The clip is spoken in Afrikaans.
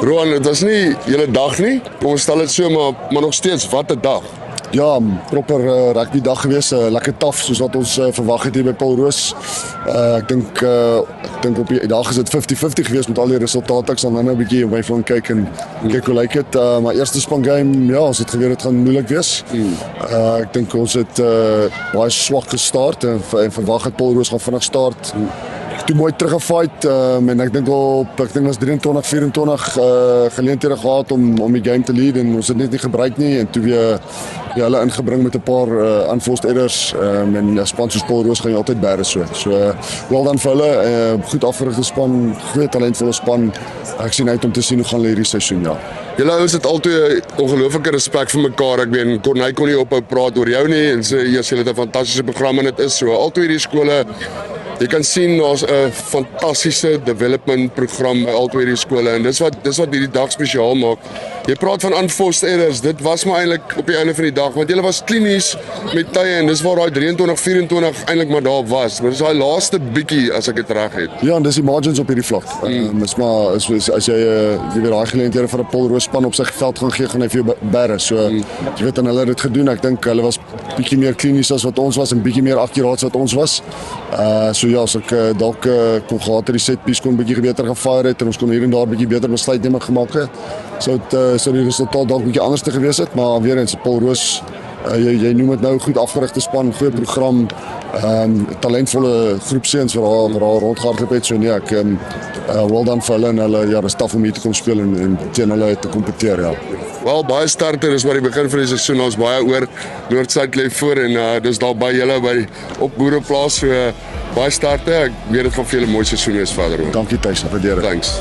Roan, dit was nie julle dag nie. Kom ons stel dit so, maar nog steeds, wat 'n dag. Ja, proper rugby dag gewees, lekker taaf soos wat ons verwag het hier by Paul Roos. Ek dink op die dag is dit 50-50 gewees met al die resultate. Ek sal nou 'n bietjie op my foon kyk en kyk hoe lyk dit. Maar eerste span game, ja, as dit geweet het gaan moeilik wees. Ek dink ons het baie swak gestart en verwag het Paul Roos gaan vinnig start. Toe mooi teruggefight en ek dink was 23-24 geleenthede gehad om die game te lead en ons het net nie gebruik nie en toe weer hulle ingebring met 'n paar unforced errors en span soos Paul Roos gaan jy altyd bære so. So wel dan vir hulle goed afgerigte span, groot talentvolle span. Ek sien uit om te sien hoe gaan hulle hierdie seisoen ja. Julle ouens het altyd ongelooflike respek vir mekaar. Ek weet Corneille kon nie ophou praat oor jou nie en sê julle het 'n fantastiese program en dit is so. Altyd hierdie skole. Jy kan sien daar's 'n fantastiese development program by albei hierdie skole en dis wat hierdie dag spesiaal maak. Jy praat van unforced errors. Dit was maar eintlik op die einde van die dag want julle was klinies met tye en dis waar daai 23-24 eintlik maar daar was. Maar dis daai laaste bietjie as ek dit reg het. Ja, en dis die margins op hierdie vlak. Dis maar as jy weer daai geleenthede vir 'n Paul Roos span op sy veld gaan gee, gaan hy vir jou bære. So jy weet en hulle het dit gedoen. Ek dink hulle was bietjie meer klinies as wat ons was en bietjie meer akkuraat as wat ons was. So ja, as ek dalk kon gehad het die set piece kon bietjie beter gefire het en ons kon hier en daar bietjie beter besluitneming gemaak het. Sou die resultaat dalk bietjie anders te gewees het, maar weer eens Paul Roos, jy noem dit nou goed afgerigte span, goeie program, talentvolle groep seuns wat daar rondgehardloop het. So nee, ek wel dan vir hulle en hulle ja, dis taaf om hier te kom speel en teen hulle te kompeteer ja. Wel, baie sterkte, dis maar die begin van die seisoen, ons baie oor Noord-Suid lê voor en dis daar by julle op Boereplaas, so baie sterkte. Ek weet dit gaan vir julle 'n mooi seisoen wees verder. Dankie Thys, waardeer dit. Thanks.